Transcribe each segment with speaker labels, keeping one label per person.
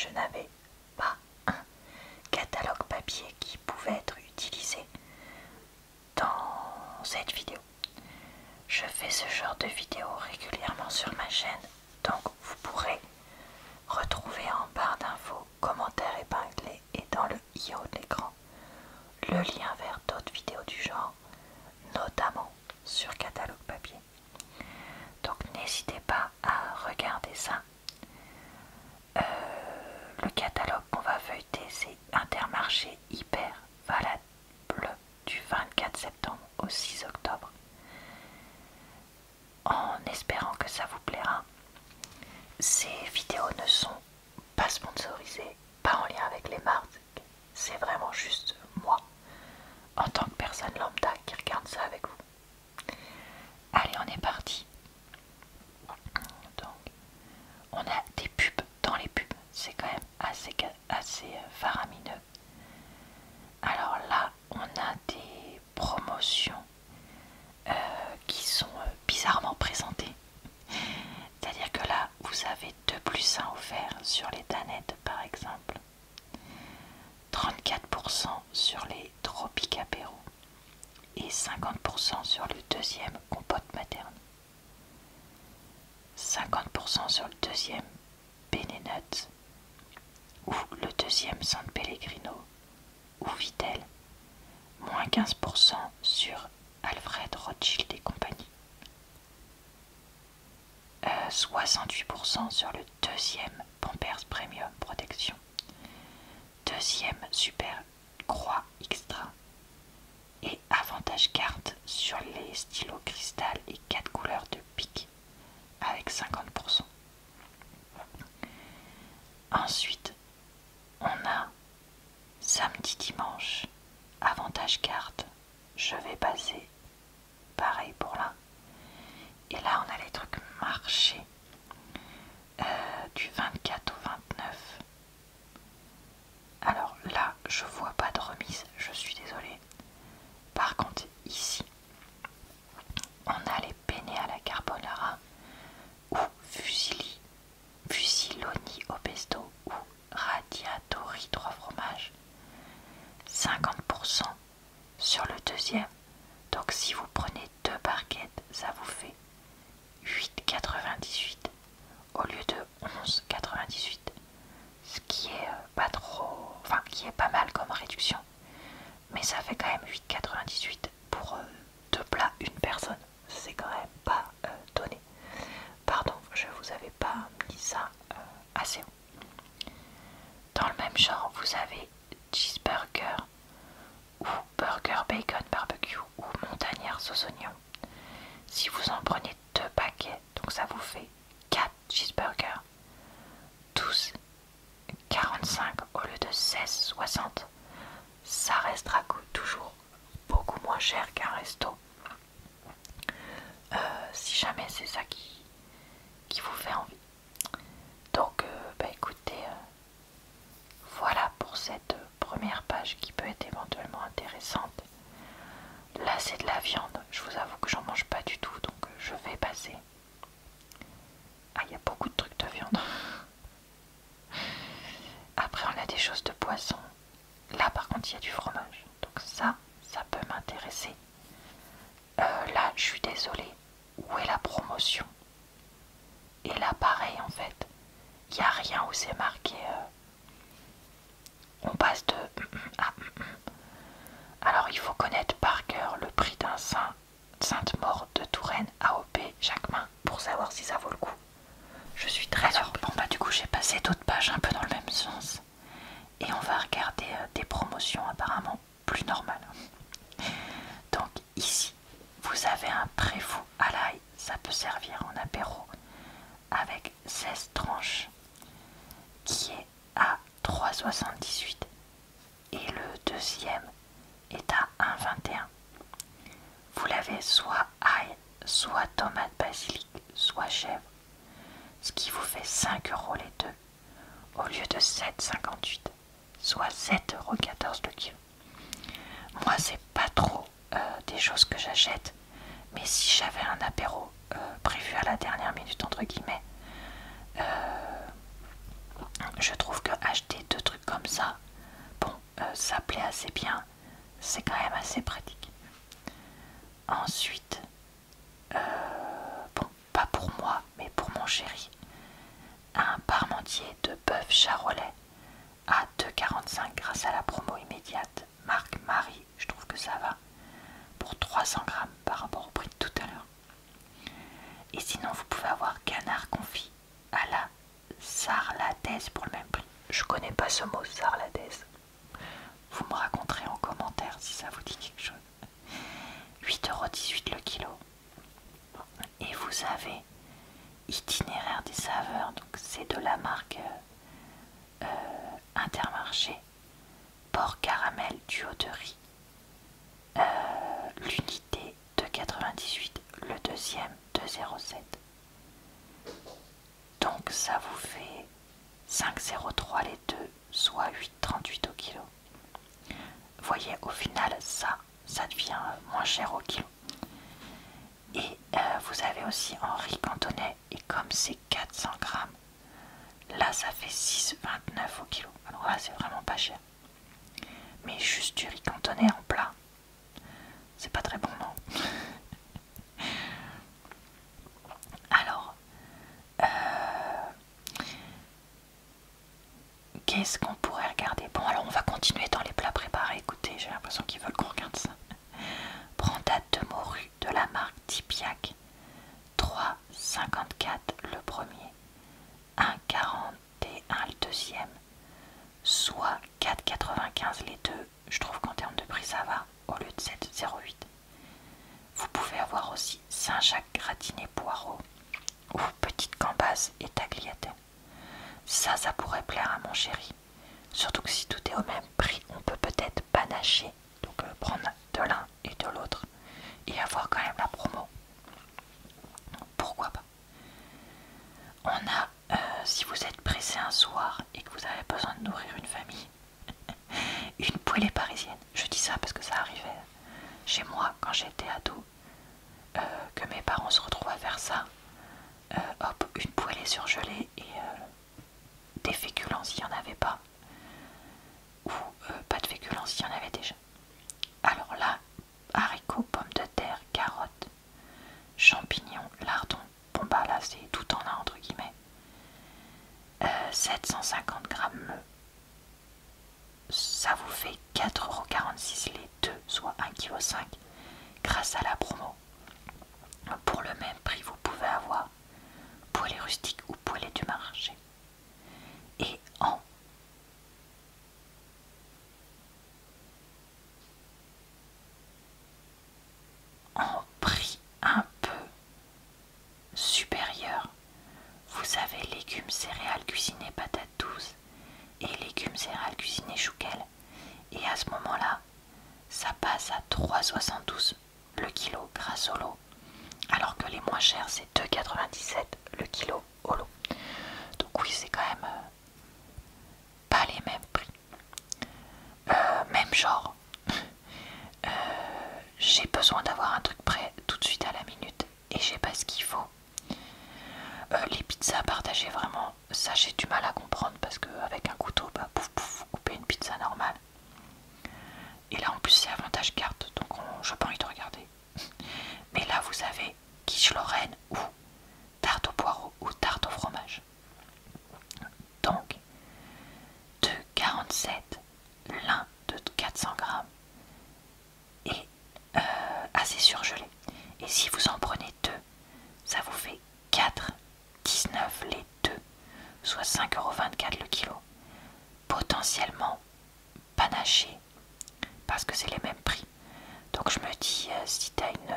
Speaker 1: je n'avais pas un catalogue papier qui pouvait être utilisé dans cette vidéo. Je fais ce genre de vidéo régulièrement sur ma chaîne, donc vous pourrez retrouver en barre d'infos, commentaires épinglés et dans le i haut de l'écran le lien vers d'autres vidéos du genre, notamment sur catalogue papier. Donc n'hésitez pas à regarder ça. Le catalogue qu'on va feuilleter, c'est Intermarché Hyper valable du 24 septembre au 6 octobre. En espérant que ça vous plaira. Ces vidéos ne sont pas sponsorisées, pas en lien avec les marques. C'est vraiment juste moi, en tant que personne lambda, qui regarde ça avec vous. Allez, on est parti. Donc, on a des pubs dans les pubs. C'est quand même assez faramineux. Alors là, on a des promotions qui sont bizarrement présentées. C'est-à-dire que là, vous avez 2+1 offerts sur les danettes par exemple. 34% sur les Tropic Apéro et 50% sur le deuxième compote materne. 50% sur le deuxième Bene Nuts ou le deuxième San Pellegrino ou Vitel. Moins 15% sur Alfred Rothschild et compagnie. 68% sur le deuxième Pampers Premium Protection. Deuxième Super Croix Extra. Et avantage carte sur les stylos cristal et 4 couleurs de pique avec 50%. Ensuite, on a samedi dimanche, avantage carte. Je vais passer pareil pour là. Et là, on a les trucs marché du 24 au 29. Alors là, je vois pas de remise, je suis désolée. Par contre, ici, on a les penne à la carbonara ou fusiloni au pesto ou radiatori 3 fromages. 50% sur le deuxième. Donc si vous prenez 2 barquettes, ça vous fait 8,98 au lieu de 11,98. Ce qui est pas trop, enfin qui est pas mal comme réduction. Mais ça fait quand même 8,98 pour 2 plats, une personne. C'est quand même pas donné. Pardon, je vous avais pas mis ça assez haut. Dans le même genre, vous avez cheeseburger ou burger bacon barbecue ou montagnard sauce oignon. Si vous en prenez 2 paquets, donc ça vous fait 4 cheeseburgers, 12,45 au lieu de 16,60. Ça restera toujours beaucoup moins cher qu'un resto. Si jamais c'est ça qui vous fait envie. Donc écoutez, voilà pour cette première page qui peut être éventuellement intéressante. Là c'est de la viande, je vous avoue que j'en mange pas du tout, donc je vais passer. Ah, il y a beaucoup de trucs de viande. Après on a des choses de poisson. Là par contre il y a du fromage, donc ça peut m'intéresser. Là je suis désolée, où est la promotion? Et là pareil en fait, il n'y a rien où c'est marqué. On passe de à Alors il faut connaître par cœur le prix d'un Sainte-Maure de Touraine AOP Jacquemin pour savoir si ça vaut le coup. Je suis très surprise. Bon du coup j'ai passé d'autres pages un peu dans le même sens. Et on va regarder des promotions apparemment plus normales. Donc ici, vous avez un préfou à l'ail, ça peut servir en apéro avec 16 tranches qui est à 3,78 et le deuxième est à 1,21. Vous l'avez soit ail, soit tomate basilic, soit chèvre, ce qui vous fait 5 € les deux au lieu de 7,58, soit 7,14 € le kilo. Moi c'est pas trop des choses que j'achète, mais si j'avais un apéro prévu à la dernière minute entre guillemets, je trouve que assez bien, c'est quand même assez pratique. Ensuite, bon, pas pour moi, mais pour mon chéri, un parmentier de bœuf charolais à 2,45 grâce à la promo immédiate marque Marie, je trouve que ça va, pour 300 grammes par rapport au prix de tout à l'heure. Et sinon, vous pouvez avoir canard confit à la sarladaise pour le même prix. Je connais pas ce mot sarladaise. Vous me raconterez en commentaire si ça vous dit quelque chose. 8,18 € le kilo. Et vous avez itinéraire des saveurs, donc c'est de la marque Intermarché. Porc caramel duo de riz. L'unité 2,98, le deuxième 2,07. Donc ça vous fait 5,03 les deux, soit 8,38 au kilo. Vous voyez, au final, ça devient moins cher au kilo. Et vous avez aussi en riz cantonais, et comme c'est 400 grammes, là ça fait 6,29 au kilo. Alors là, c'est vraiment pas cher. Mais juste du riz cantonais en plat, c'est pas très bon, non? Alors, qu'est-ce qu'on pourrait regarder? Bon, alors on va continuer dans les plats préparés. Écoutez, j'ai l'impression qu'ils veulent qu'on regarde ça. Brandade de morue de la marque Tipiac, 3,54 le premier, 1,41 le deuxième, soit 4,95 les deux. Je trouve qu'en termes de prix ça va, au lieu de 7,08. Vous pouvez avoir aussi Saint-Jacques gratiné poireau ou petite cambasse et tagliatelle. Ça pourrait plaire à mon chéri. Surtout que si tout est au même prix, on peut peut-être panacher. Donc prendre de l'un et de l'autre et avoir quand même la promo. Pourquoi pas? On a, si vous êtes pressé un soir et que vous avez besoin de nourrir une famille, une poêlée parisienne. Je dis ça parce que ça arrivait chez moi quand j'étais ado, que mes parents se retrouvent à faire ça. Hop, une poêlée surgelée et des féculents s'il n'y en avait pas, ou pas de féculents s'il y en avait déjà. Alors là, haricots, pommes de terre, carottes, champignons, lardons, bon bah là c'est tout en un entre guillemets. 750 grammes, ça vous fait 4,46 € les deux, soit 1,5 kg grâce à la promo. Pour le même prix, vous pouvez avoir poêlée rustique ou poêlée du marché. Et en prix un peu supérieur, vous avez légumes céréales cuisinés patates douces et légumes céréales cuisinés chouquel. Et à ce moment-là, ça passe à 3,72 le kilo grâce au lot. Alors que les moins chers, c'est 2,97 le kilo au lot. Donc oui, c'est quand même pas les mêmes prix. Même genre. J'ai besoin d'avoir un truc prêt tout de suite à la minute et j'ai pas ce qu'il faut. Les pizzas partagées, vraiment, ça j'ai du mal à comprendre parce qu'avec un couteau, bah pouf pouf, vous coupez une pizza normale. Et là en plus c'est avantage carte, donc j'ai pas envie de regarder. Mais là vous avez quiche Lorraine ou tarte au poireau ou tarte au fromage. Donc de 47, l'un de 400 grammes et assez surgelé. Et si vous en prenez deux, ça vous fait 4,19 les deux, soit 5,24 € le kilo. Potentiellement panaché, parce que c'est les mêmes prix. Donc je me dis, si t'as une...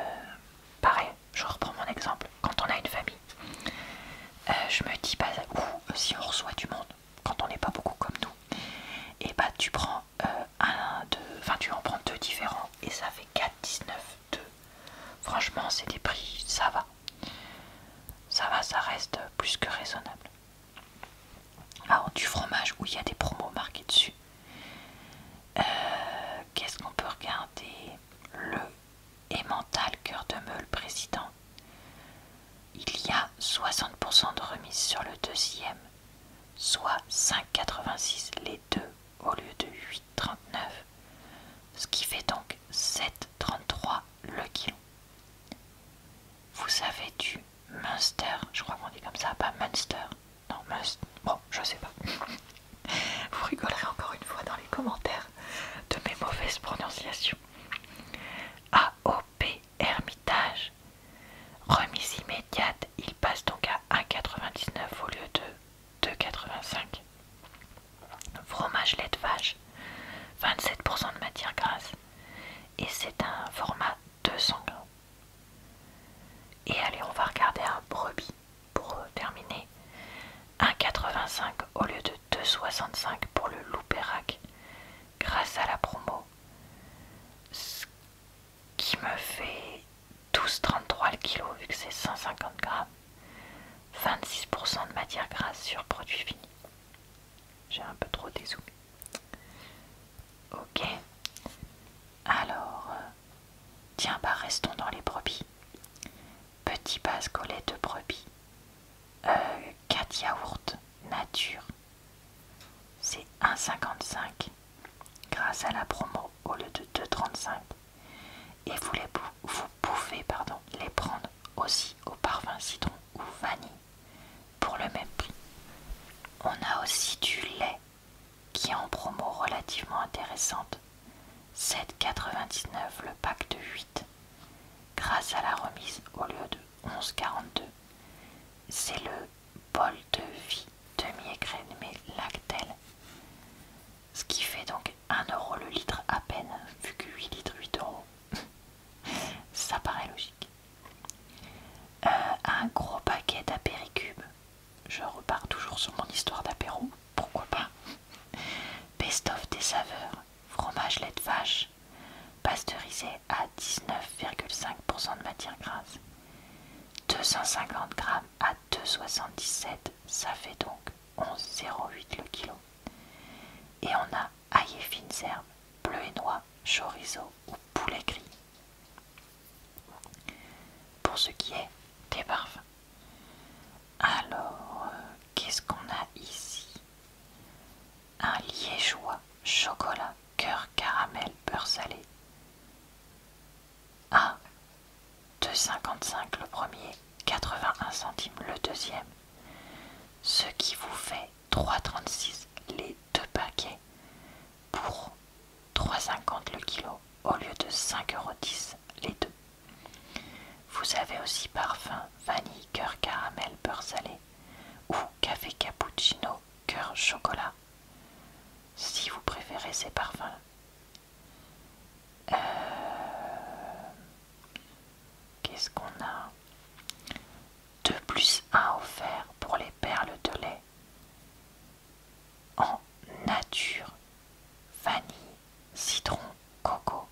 Speaker 1: pareil, je reprends mon exemple, quand on a une famille, je me dis, bah, ou si on reçoit du monde, quand on n'est pas beaucoup comme nous, et bah tu prends tu en prends deux différents, et ça fait 4,19 2. Franchement, c'est des prix, ça va. Ça va, ça reste plus que raisonnable. Alors, du fromage où il y a des promos marqués dessus. Qu'est-ce qu'on peut regarder? Le Emmental cœur de meule président. Il y a 60% de remise sur le deuxième, soit 5,86 les deux au lieu de 8,39. ce qui fait donc 7,33 le kilo. Vous avez du Munster, je crois qu'on dit comme ça, pas Munster. Non, Munster, bon, je sais pas. Vous rigolerez encore une fois dans les commentaires de mes mauvaises prononciations. AOP Hermitage, remise immédiate, il passe donc à 1,99 au lieu de 2,85. Fromage lait de vache, 27% de matière grasse, et c'est un format 200 grammes. Et allez, on va regarder un brebis pour terminer. 1,85 au lieu de 2,65 pour le Loupérac grâce à la promo, ce qui me fait 12,33 le kilo vu que c'est 150 grammes, 26% de matière grasse sur produit fini. J'ai un peu trop dézoomé. Ok, alors tiens, bah restons dans les brebis. Petit basque au lait de brebis, 4 yaourts nature, c'est 1,55 grâce à la promo au lieu de 2,35. Et vous pouvez les prendre aussi au parfum citron ou vanille pour le même prix. On a aussi du lait qui est en promo relativement intéressante, 7,99 le pack de 8 grâce à la remise au lieu de 11,42. C'est le bol de vie demi-écrémé Lactel, ce qui fait donc 1 euro le litre à peine, vu que 8 litres 8 euros. Ça paraît logique. Un gros paquet d'apéricubes. Je repars toujours sur mon histoire d'apéro, pourquoi pas. Best-of des saveurs, fromage lait de vache, pasteurisé à 19,5% de matière grasse. 250 grammes à 2,77, ça fait donc 11,08 le kilo. Et on a ail et fines herbes, bleu et noix, chorizo ou poulet gris. Pour ce qui est des parfums. Alors, qu'est-ce qu'on a ici? Un liégeois, chocolat, cœur, caramel, beurre salé. Ah, 2,55 le premier, 81 centimes le deuxième. Ce qui vous fait 3,36 les deux paquets pour 3,50 le kilo au lieu de 5,10 € les deux. Vous avez aussi parfum, vanille, cœur, caramel, beurre salé ou café cappuccino, cœur, chocolat. Si vous préférez ces parfums. Qu'est-ce qu'on a? 2 plus 1 offert pour les perles de lait en nature, vanille, citron, coco.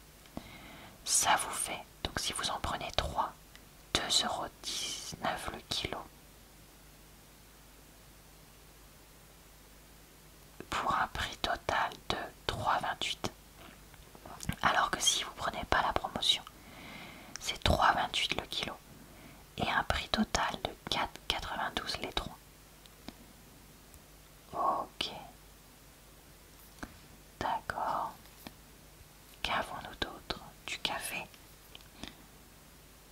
Speaker 1: Ça vous fait, donc si vous en prenez 3, 2,19 € le kilo. Pour un prix total de 3,28 €. Alors que si vous prenez pas la promotion, c'est 3,28 € le kilo. Et un prix total de 4,92 € les 3. Ok. D'accord. Qu'avons-nous d'autre? Du café.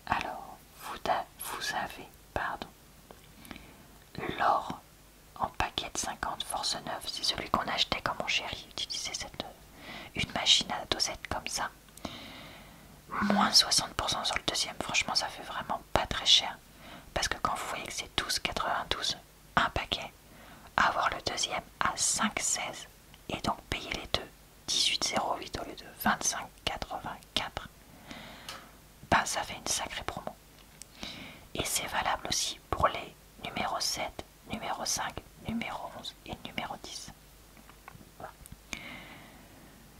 Speaker 1: Alors, vous avez, l'or en paquet de 50 force 9. C'est celui qu'on achetait quand mon chéri utilisait une machine à dosette comme ça. Moins 60% sur le deuxième. Franchement, ça fait vraiment pas très cher. Parce que quand vous voyez que c'est 12,92 un paquet, avoir le deuxième à 5,16 et donc payer les deux 18,08 au lieu de 25,84, ben ça fait une sacrée promo. Et c'est valable aussi pour les numéro 7, numéro 5, numéro 11 et numéro 10.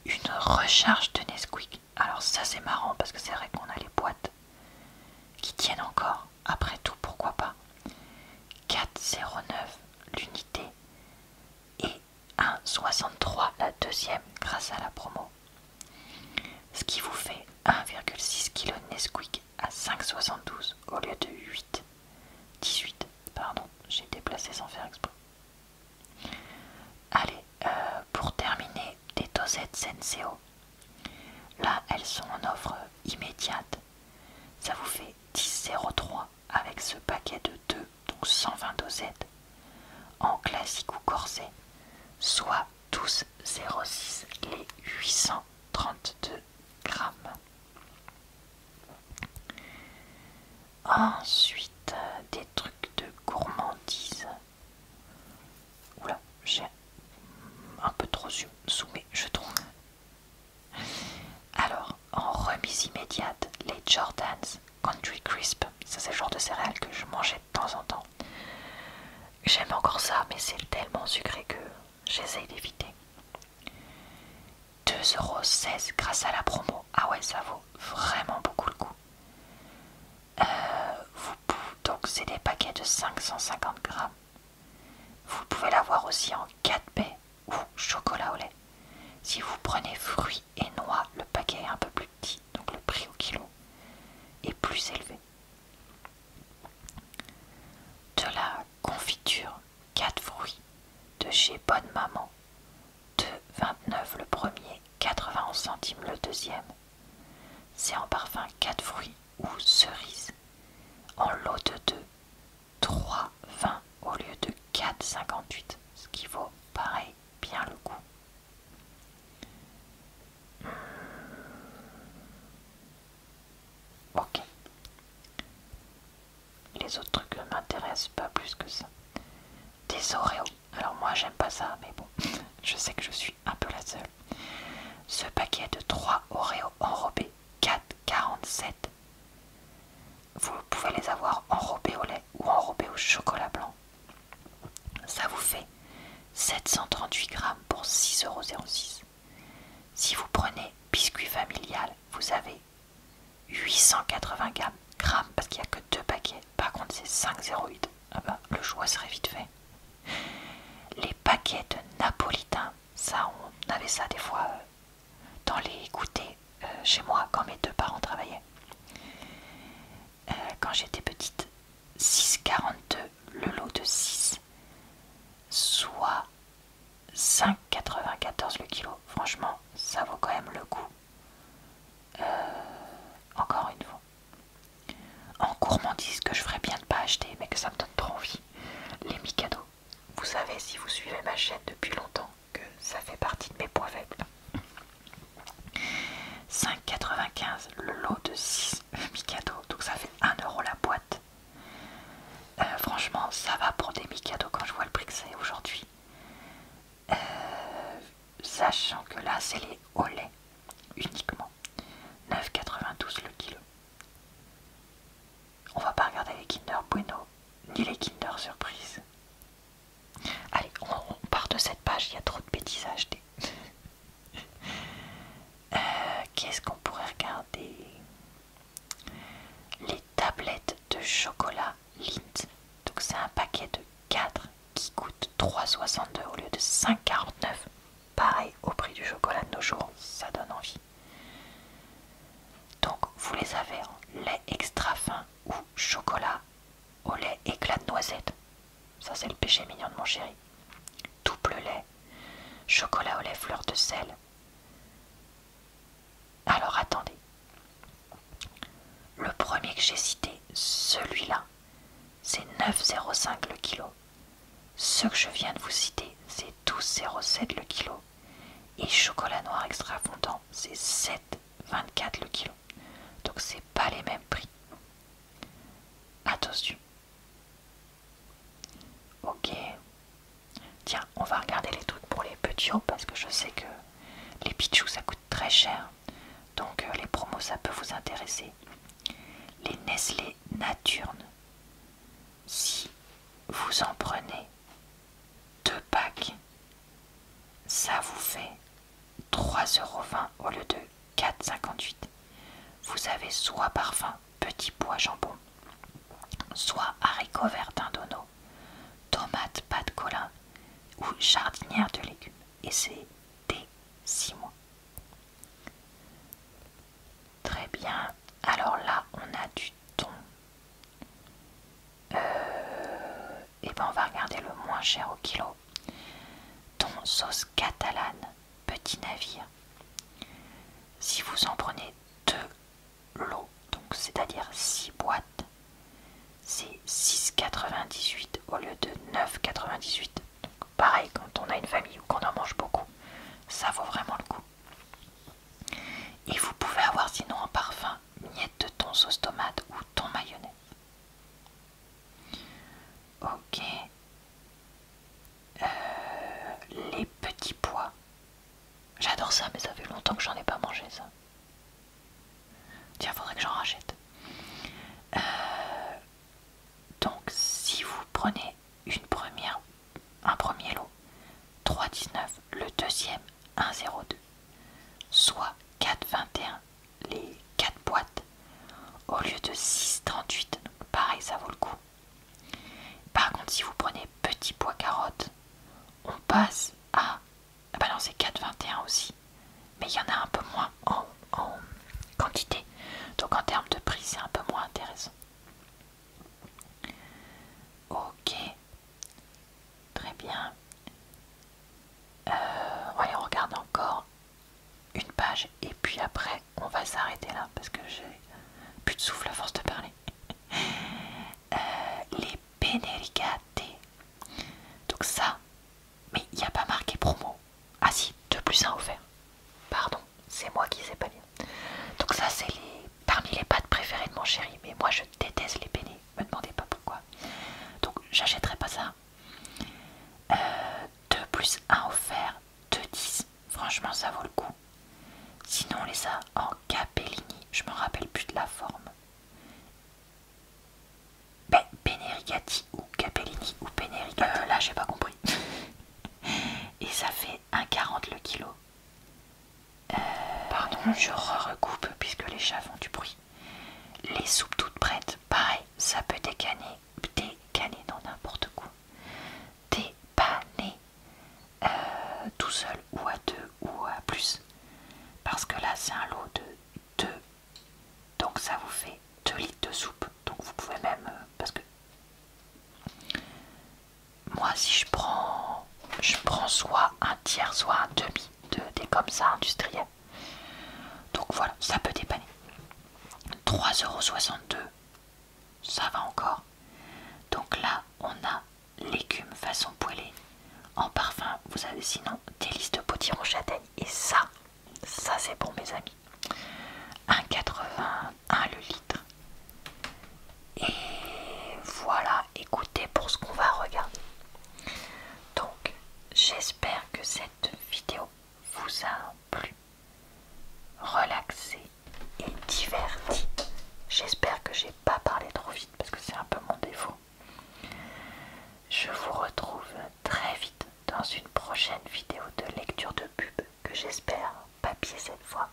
Speaker 1: Une recharge de Nesquik. Alors ça c'est marrant parce que c'est vrai qu'on a les boîtes qui tiennent encore. Après tout, pourquoi pas. 4,09 l'unité et 1,63 la deuxième grâce à la promo. Ce qui vous fait 1,6 kg de Nesquik à 5,72 au lieu de 18. Pardon, j'ai déplacé sans faire exprès. Allez, pour terminer, des dosettes Senseo. elles sont en offre immédiate. Ça vous fait 10,03 avec ce paquet de 2, donc 120 dosettes, en classique ou corset, soit 12,06 les 832 grammes. Ensuite, des trucs de gourmandise. Oula, j'ai un peu trop zoomé, je trouve. Alors, en remise immédiate, les Jordans Country Crisp. Ça, c'est le genre de céréales que je mangeais de temps en temps. J'aime encore ça, mais c'est tellement sucré que j'essaye d'éviter. 2,16 € grâce à la promo. Ah ouais, ça vaut vraiment beaucoup le coup. Donc c'est des paquets de 550 grammes. Vous pouvez l'avoir aussi en 4 baies ou chocolat au lait. Si vous prenez fruits et noix, le paquet est un peu plus petit, donc le prix au kilo est plus élevé. De la confiture 4 fruits de chez Bonne Maman, 2,29 le premier, 91 centimes le deuxième. C'est en parfum 4 fruits ou cerise. En lot de 2, 3,20 au lieu de 4,58, ce qui vaut pareil bien le coup. Ok. Les autres trucs ne m'intéressent pas plus que ça. Des Oreos. Alors moi j'aime pas ça, mais bon, je sais que je suis un peu la seule. Ce paquet de 3 Oreos enrobés, 4,47. Vous pouvez les avoir enrobés au lait ou enrobés au chocolat blanc. Ça vous fait 738 grammes pour 6,06 €. Si vous prenez biscuit familial, vous avez 880 grammes parce qu'il n'y a que 2 paquets. Par contre, c'est 5,08 €. Ah bah, le choix serait vite fait. Les paquets de napolitain, ça, on avait ça des fois dans les goûters chez moi quand mes 2 parents travaillaient. Quand j'étais petite, 6,42 le lot de 6, soit 5,94 le kilo. Franchement, ça vaut quand même le coup. Encore une fois. En gourmandise que je ferais bien de pas acheter, mais que ça me donne trop envie. Les Mikado. Vous savez, si vous suivez ma chaîne depuis longtemps, que ça fait partie de mes points faibles. 5,95 le lot de 6 Mikado, donc ça fait 1 € la boîte. Franchement, ça va pour des Mikado quand je vois le prix que c'est aujourd'hui. Sachant que là, c'est les au lait uniquement. 9,92 le kilo. On va pas regarder les Kinder Bueno ni les Kinder Surprise. Allez, on part de cette page, il y a trop de bêtises à acheter. Qu'est-ce qu'on pourrait regarder? Les tablettes de chocolat Lindt. Donc c'est un paquet de 4 qui coûte 3,62 au lieu de 5,49. Pareil au prix du chocolat de nos jours, ça donne envie. Donc vous les avez en lait extra fin ou chocolat au lait éclat de noisette. Ça c'est le péché mignon de mon chéri. Double lait, chocolat au lait fleur de sel. Alors attendez. Le premier que j'ai cité, celui-là, c'est 9,05 le kilo. Ce que je viens de vous citer, c'est 12,07 le kilo. Et chocolat noir extra fondant, c'est 7,24 le kilo. Donc c'est pas les mêmes prix. Attention. Ok. Tiens, on va regarder les trucs pour les petits hauts parce que je sais que les pitchous ça coûte très cher. Donc les promos ça peut vous intéresser. Les Nestlé Naturne. Si vous en prenez 2 packs, ça vous fait 3,20 € au lieu de 4,58. Vous avez soit parfum petit pois jambon, soit haricots verts d'Indono, tomates pâte colin ou jardinière de légumes. Et c'est dès 6 mois. Très bien. Alors là, on a du thon. Et ben on va regarder le moins cher au kilo. Thon sauce catalane, petit navire. Si vous en prenez 2 lots, donc c'est-à-dire 6 boîtes, c'est 6,98 au lieu de 9,98. Donc pareil, quand on a une famille ou qu'on en mange beaucoup, ça vaut vraiment le coup. Et vous pouvez avoir sinon en parfum miette de thon sauce tomate ou thon mayonnaise. Ok. Les petits pois. J'adore ça, mais ça fait longtemps que j'en ai pas mangé ça. Tiens, faudrait que j'en rachète. Donc si vous prenez un premier lot, 3,19, le deuxième 1,02, soit 4,21 les 4 boîtes au lieu de 6,38. Pareil, ça vaut le coup. Par contre, si vous prenez petit pois carottes, on passe à... Ah bah non, c'est 4,21 aussi, mais il y en a un peu moins en quantité, donc en termes de prix c'est un peu moins intéressant. Ok, très bien. Allez, on regarde encore une page et puis après on va s'arrêter là parce que j'ai plus de souffle à force de parler. Les Benelligate, donc ça, mais il n'y a pas marqué promo. Ah si, 2 plus 1 offert. Pardon, c'est moi qui sais pas lire. Donc ça c'est parmi les pâtes préférées de mon chéri, mais moi je déteste les penne, me demandez pas pourquoi. Donc j'achèterai pas ça. 2 plus 1 offert, 2,10. Franchement ça vaut le coup. Sinon on les a en capellini, je me rappelle plus de la forme. Benelligati ou capellini ou Benelligati. Là j'ai pas compris. Et ça fait 1,40 le kilo. Pardon, je recoupe puisque les chats font du bruit. Les soupes toutes prêtes, pareil, ça peut décaner, non n'importe quoi. Dépanner tout seul ou à 2 ou à plus. Parce que là c'est un lot de 2, donc ça vous fait 2 litres de soupe. Donc vous pouvez même, parce que moi si je prends soit un tiers soit un demi des comme ça industriels. Donc voilà, ça peut dépanner. 3,62 €, ça va encore. Donc là on a légumes façon poêlée. En parfum vous avez sinon délices de potiron châtaigne. Et ça c'est bon mes amis. 1,81 le litre. Et voilà, écoutez pour ce qu'on va regarder. Donc j'espère que cette vidéo vous a plu, relaxé et diverti. J'espère que j'ai pas parlé trop vite parce que c'est un peu mon défaut. Je vous retrouve très vite dans une prochaine vidéo de lecture de pub que j'espère papier cette fois.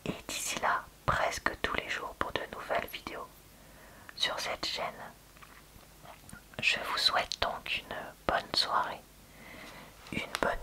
Speaker 1: Et d'ici là, presque tous les jours pour de nouvelles vidéos sur cette chaîne. Je vous souhaite donc une bonne soirée, une bonne